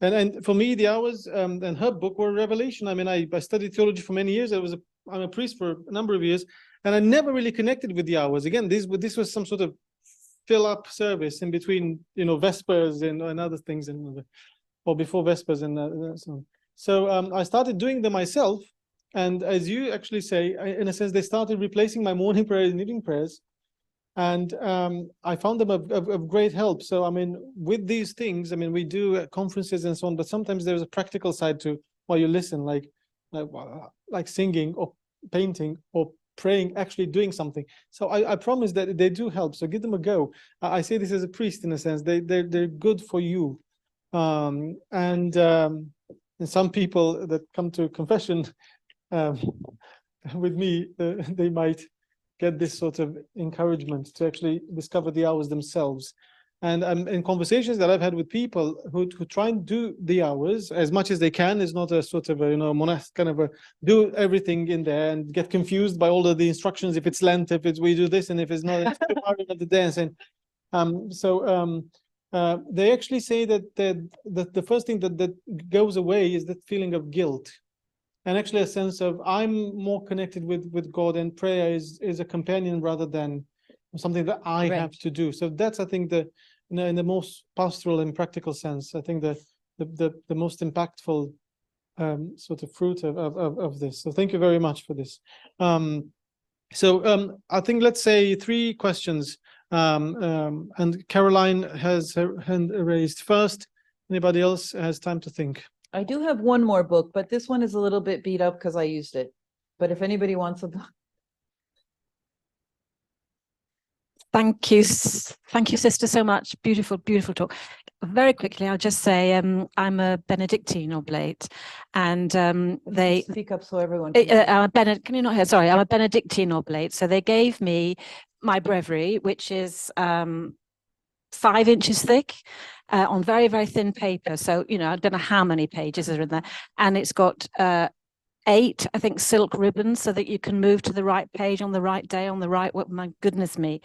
and for me, the hours and her book were a revelation. I mean, I studied theology for many years. I'm a priest for a number of years, and I never really connected with the hours. Again, this was some sort of fill-up service in between, you know, Vespers and other things, or before Vespers and so on. So I started doing them myself, and as you actually say, in a sense, they started replacing my morning prayers and evening prayers. And I found them of great help. So, I mean, with these things, I mean, we do conferences and so on, but sometimes there's a practical side to while you listen, like singing or painting or praying, actually doing something. So I promise that they do help. So give them a go. I say this as a priest in a sense. They're good for you. And some people that come to confession with me, they might get this sort of encouragement to actually discover the hours themselves. And in conversations that I've had with people who try and do the hours as much as they can, is not a sort of a, you know, monastic kind of a do everything in there and get confused by all of the instructions. If it's Lent, if it's we do this, and if it's not, it's of the dance. And they actually say that the first thing that goes away is that feeling of guilt. And actually a sense of I'm more connected with God, and prayer is a companion rather than something that I have to do. So that's, I think, the, you know, in the most pastoral and practical sense, I think the most impactful sort of fruit of this. So thank you very much for this. So I think let's say 3 questions. And Caroline has her hand raised first. Anybody else has time to think? I do have one more book, but this one is a little bit beat up because I used it. But if anybody wants a book. Thank you, sister, so much. Beautiful, beautiful talk. Very quickly, I'll just say I'm a Benedictine oblate, and they speak up so everyone. can you not hear? Sorry, I'm a Benedictine oblate. So they gave me my breviary, which is 5 inches thick, on very, very thin paper. So, you know, I don't know how many pages are in there, and it's got 8, I think, silk ribbons so that you can move to the right page on the right day on the right. Oh, my goodness me,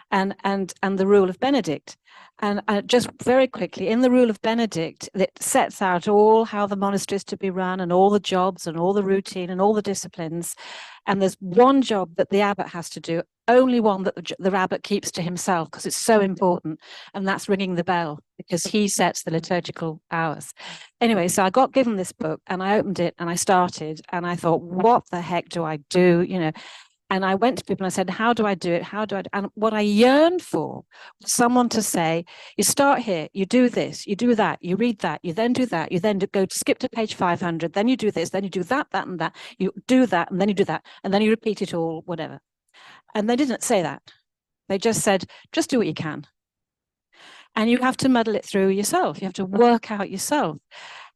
and the Rule of Benedict. And just very quickly, in the Rule of Benedict, it sets out all how the monastery is to be run and all the jobs and all the routine and all the disciplines. And there's one job that the abbot has to do, only one that the abbot keeps to himself because it's so important, and that's ringing the bell, because he sets the liturgical hours. Anyway, so I got given this book and I opened it and I started and I thought, what the heck do I do? You know, and I went to people and I said, how do I do it? How do I do it? And what I yearned for was someone to say, you start here, you do this, you do that, you read that, you then do that, you then skip to page 500, then you do this, then you do that, that, and that, you do that, and then you do that, and then you repeat it all, whatever. And they didn't say that. They just said, just do what you can. And you have to muddle it through yourself. You have to work out yourself.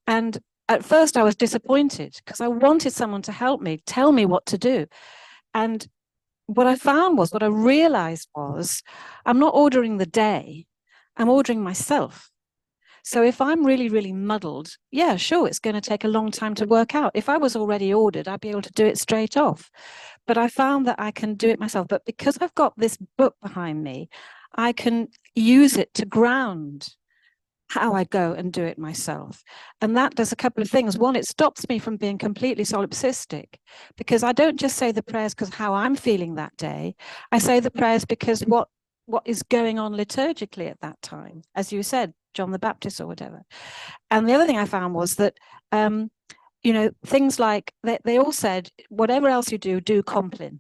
And at first I was disappointed because I wanted someone to help me, tell me what to do. And what I realized was, I'm not ordering the day, I'm ordering myself. So if I'm really, really muddled, yeah, sure, it's going to take a long time to work out. If I was already ordered, I'd be able to do it straight off. But I found that I can do it myself. But because I've got this book behind me, I can use it to ground how I go and do it myself. And that does a couple of things. One, it stops me from being completely solipsistic, because I don't just say the prayers because how I'm feeling that day. I say the prayers because what is going on liturgically at that time, as you said, John the Baptist or whatever. And the other thing I found was that, you know, things like they all said, whatever else you do, do Compline.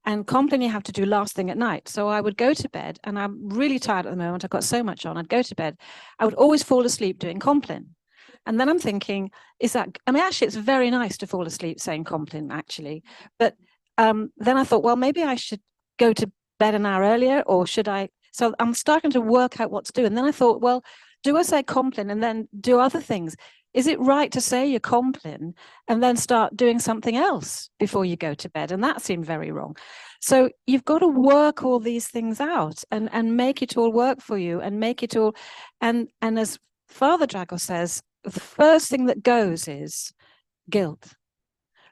And Compline you have to do last thing at night. So I would go to bed, and I'm really tired at the moment. I've got so much on. I'd go to bed. I would always fall asleep doing Compline. And then I'm thinking, I mean, actually, it's very nice to fall asleep saying Compline, actually. But then I thought, well, maybe I should go to bed an hour earlier, or should I? So I'm starting to work out what to do. And then I thought, well, do I say Compline and then do other things? Is it right to say your Compline and then start doing something else before you go to bed? And that seemed very wrong. So you've got to work all these things out and make it all work for you, and make it all. And as Father Drago says, the first thing that goes is guilt,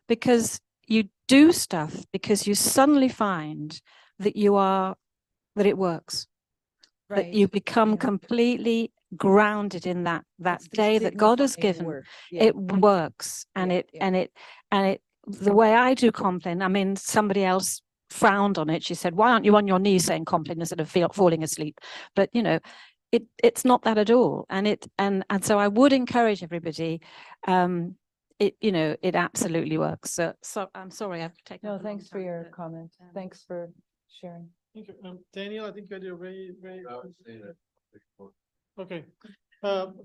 because you do stuff because you suddenly find that that it works, right. That you become completely grounded in that day that God has given. It works, and the way I do Compline, I mean, somebody else frowned on it. She said, why aren't you on your knees saying Compline instead of falling asleep? But you know, it's not that at all. And so I would encourage everybody, it absolutely works. So I'm sorry, I've taken. No, thanks for your comment. Thanks for sharing. Thank you. Daniel, I think you had a very okay.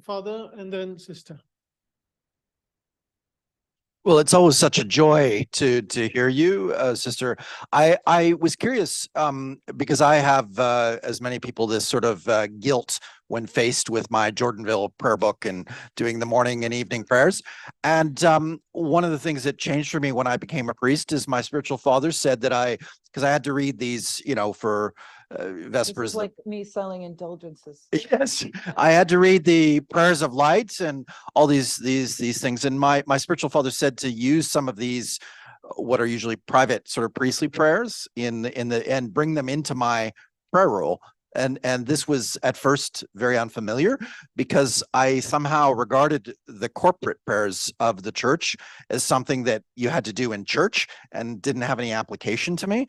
Father, and then sister. Well, it's always such a joy to hear you, sister. I was curious because I have, as many people, this sort of guilt when faced with my Jordanville prayer book and doing the morning and evening prayers. And one of the things that changed for me when I became a priest is my spiritual father said that because I had to read these, you know, for Vespers. This is like me selling indulgences. Yes, I had to read the prayers of light and all these things. And my spiritual father said to use some of these, what are usually private sort of priestly prayers and bring them into my prayer roll. And this was at first very unfamiliar because I somehow regarded the corporate prayers of the church as something that you had to do in church and didn't have any application to me.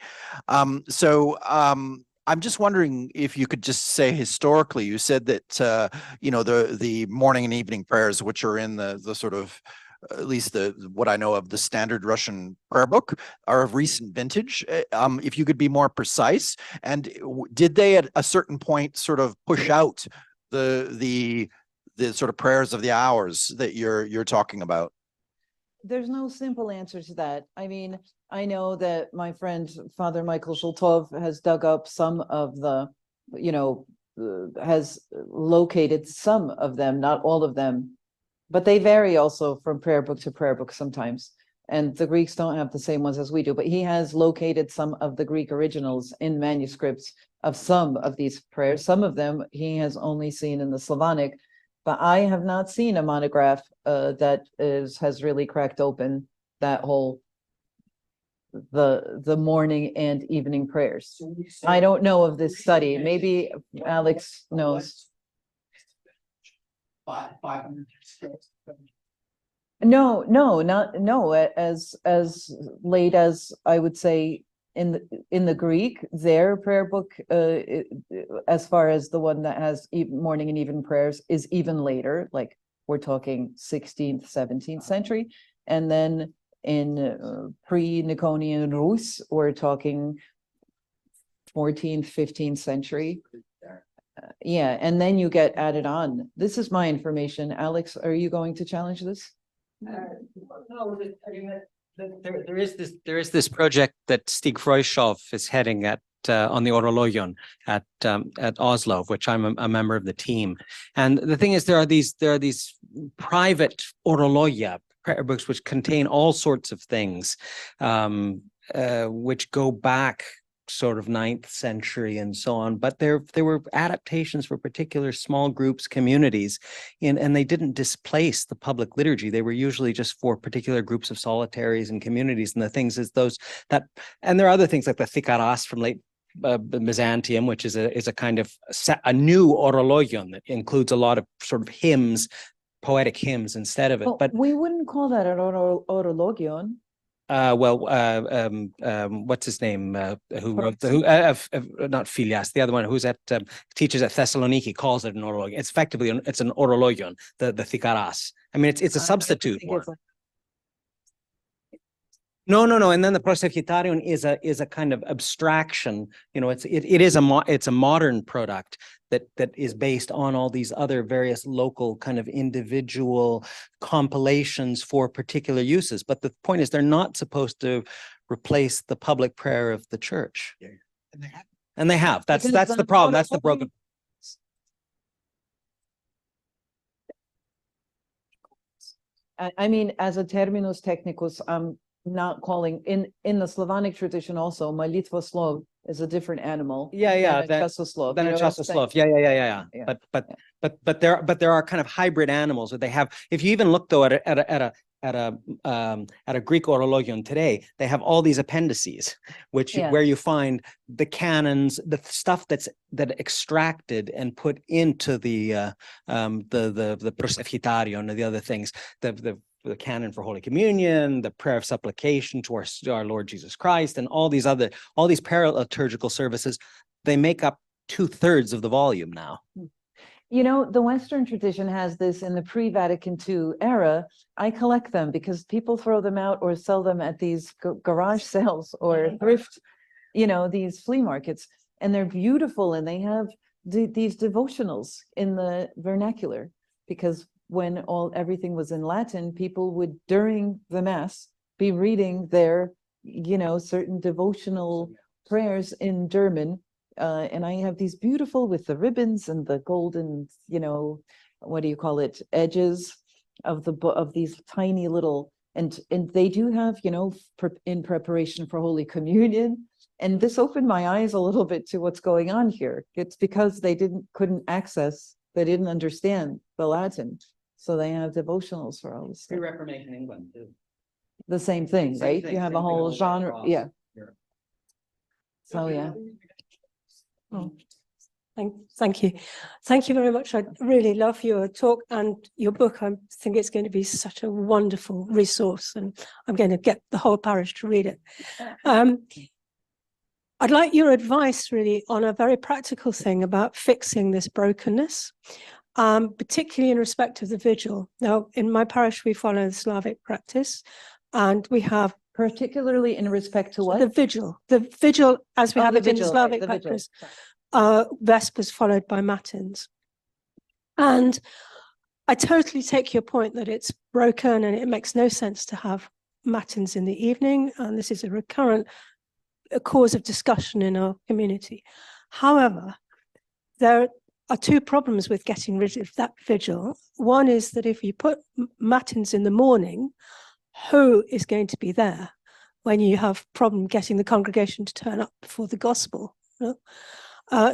I'm just wondering if you could just say historically, you said that, you know, the morning and evening prayers, which are in the sort of, at least what I know of the standard Russian prayer book, are of recent vintage. If you could be more precise, and did they at a certain point sort of push out the sort of prayers of the hours that you're talking about? There's no simple answer to that. I mean, I know that my friend Father Michael Shultov has dug up some of the, you know, has located some of them, not all of them, but they vary also from prayer book to prayer book sometimes. And the Greeks don't have the same ones as we do, but he has located some of the Greek originals in manuscripts of some of these prayers. Some of them he has only seen in the Slavonic, but I have not seen a monograph that has really cracked open that whole the morning and evening prayers. I don't know of this study. Maybe Alex knows. No, as late as I would say in the Greek, their prayer book, as far as the one that has morning and evening prayers, is even later. Like we're talking 16th, 17th century, and then in pre-Niconian Rus, we're talking 14th, 15th century. Yeah, and then you get added on. This is my information. Alex, are you going to challenge this? No, there is this project that Stig Freuschhoff is heading at on the Orologion at Oslo, of which I'm a member of the team. And the thing is, there are these private orologia, prayer books, which contain all sorts of things, which go back sort of 9th century and so on, but there were adaptations for particular small groups, communities, and they didn't displace the public liturgy. They were usually just for particular groups of solitaries and communities. And the things is those that, and there are other things like the Thikaras from late Byzantium, which is a kind of a new orologion that includes a lot of sort of hymns, poetic hymns instead of it. Well, but we wouldn't call that an orologion. What's his name? Who wrote not Philias, the other one who's teaches at Thessaloniki calls it an orologion. It's effectively it's an orologion, the Thikaras. I mean, it's a substitute word. No. And then the Proseuchitarion is a kind of abstraction. You know, it's a modern product that is based on all these other various local kind of individual compilations for particular uses. But the point is, they're not supposed to replace the public prayer of the church. Yeah. And they have. That's the problem. That's the broken. I mean, as a terminus technicus, I'm not calling in the Slavonic tradition also, Molitvoslov is a different animal. Yeah. Than a Chesoslov. Than a Chesoslov. Yeah. But there are kind of hybrid animals that they have. If you even look though at a Greek orologion today, they have all these appendices, where you find the canons, the stuff that extracted and put into the Proseuchitarion and the other things, the canon for Holy Communion, the prayer of supplication to our Lord Jesus Christ, and all these paraliturgical services. They make up 2/3 of the volume now. You know, the Western tradition has this in the pre-Vatican II era. I collect them because people throw them out or sell them at these garage sales or thrift, these flea markets, and they're beautiful, and they have these devotionals in the vernacular, because when everything was in Latin, people would, during the Mass, be reading their, certain devotional prayers in German. And I have these beautiful with the ribbons and the golden, what do you call it, edges of these tiny little, and they do have, in preparation for Holy Communion. And this opened my eyes a little bit to what's going on here. It's because they didn't understand the Latin. So they have devotionals for all this stuff. Pre-Reformation England too. The same thing, right? You have a whole genre. Yeah. So yeah. Oh, thank you. Thank you very much. I really love your talk and your book. I think it's going to be such a wonderful resource, and I'm going to get the whole parish to read it. I'd like your advice really on a very practical thing about fixing this brokenness, particularly in respect of the vigil. Now, in my parish, we follow the Slavic practice, and we have particularly in respect to what? The vigil as we have it in the Slavic practice. Vespers followed by Matins. And I totally take your point that it's broken and it makes no sense to have Matins in the evening. And this is a recurrent cause of discussion in our community. However, there are two problems with getting rid of that vigil. One is that if you put Matins in the morning, who is going to be there when you have problem getting the congregation to turn up before the gospel?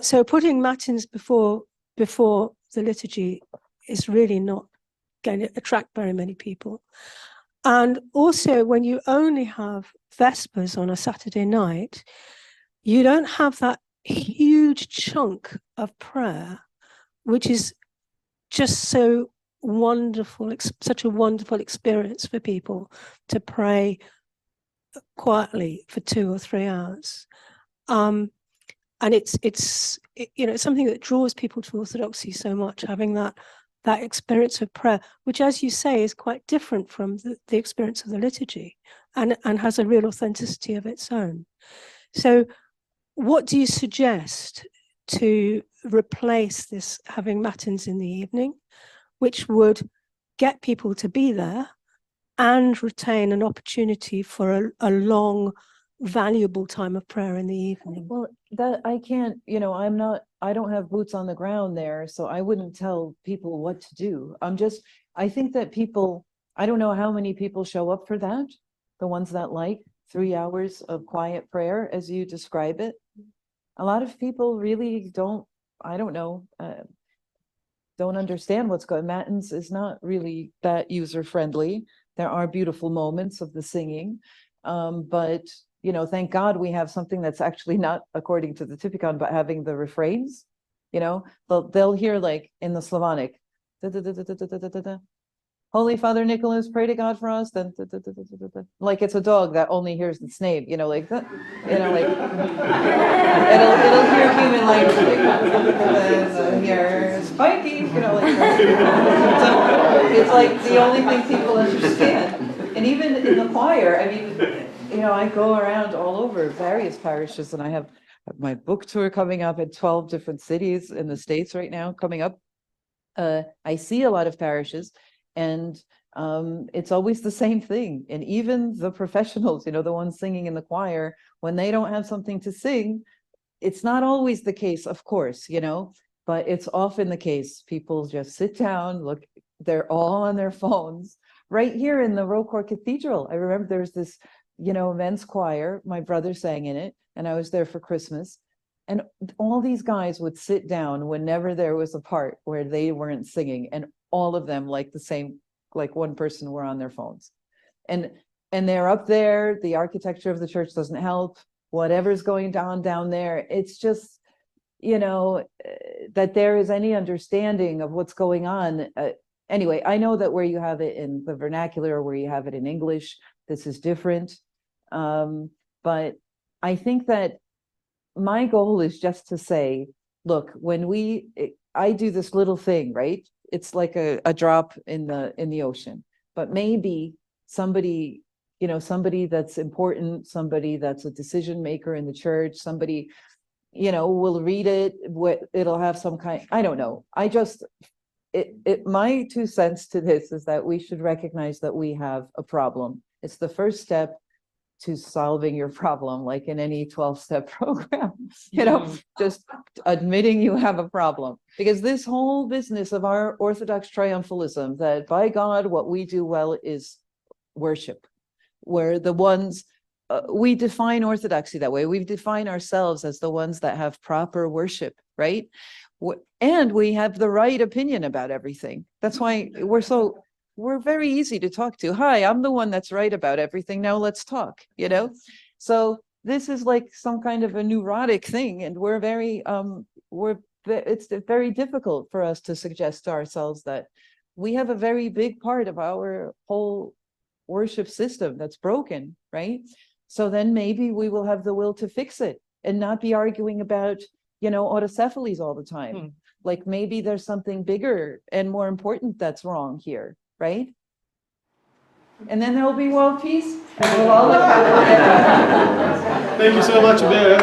So putting Matins before the liturgy is really not going to attract very many people. And also, when you only have Vespers on a Saturday night, you don't have that huge chunk of prayer, which is just so wonderful, such a wonderful experience for people to pray quietly for 2 or 3 hours. And it's something that draws people to Orthodoxy so much, having that experience of prayer, which, as you say, is quite different from the experience of the liturgy and has a real authenticity of its own. So what do you suggest to replace this having Matins in the evening, which would get people to be there and retain an opportunity for a long valuable time of prayer in the evening. Well, that I can't, I don't have boots on the ground there, so I wouldn't tell people what to do. I think that people, I don't know how many people show up for that. The ones that like 3 hours of quiet prayer, as you describe it. A lot of people really don't, I don't know, don't understand what's going on. Matins is not really that user friendly. There are beautiful moments of the singing, but thank God we have something that's actually not according to the Typicon, but having the refrains. They'll hear like in the Slavonic, da, da, da, da, da, da, da, da, da. Holy Father Nicholas, pray to God for us. Then da, da, da, da, da, da. Like it's a dog that only hears its name. Like that. Like it'll hear human language. Here, spiky. So it's like the only thing people understand. And even in the choir, I mean, I go around all over various parishes, and I have my book tour coming up in 12 different cities in the States right now coming up. I see a lot of parishes, and it's always the same thing. And even the professionals, the ones singing in the choir, when they don't have something to sing, it's not always the case, of course, but it's often the case. People just sit down, look, they're all on their phones. Right here in the Rocourt Cathedral, I remember there's this, men's choir. My brother sang in it, and I was there for Christmas. And all these guys would sit down whenever there was a part where they weren't singing, and all of them, like one person, were on their phones. And they're up there. The architecture of the church doesn't help. Whatever's going on down there, it's just, that there is any understanding of what's going on. Anyway, I know that where you have it in the vernacular or where you have it in English, this is different. But I think that my goal is just to say, look, I do this little thing, right? It's like a drop in the ocean, but maybe somebody that's important, somebody that's a decision maker in the church, somebody, will read it. It'll have some kind, I don't know. My 2 cents to this is that we should recognize that we have a problem. It's the first step to solving your problem, like in any 12-step program, just admitting you have a problem. Because this whole business of our Orthodox triumphalism, that by God, what we do well is worship. We're the ones, we define Orthodoxy that way. We define ourselves as the ones that have proper worship, right? And we have the right opinion about everything. That's why we're very easy to talk to. Hi, I'm the one that's right about everything. Now let's talk, So this is like some kind of a neurotic thing. And it's very difficult for us to suggest to ourselves that we have a very big part of our whole worship system that's broken, right? So then maybe we will have the will to fix it and not be arguing about, autocephalys all the time. Like maybe there's something bigger and more important that's wrong here. Right? And then there will be world peace. And we'll all look happy. Thank you so much again.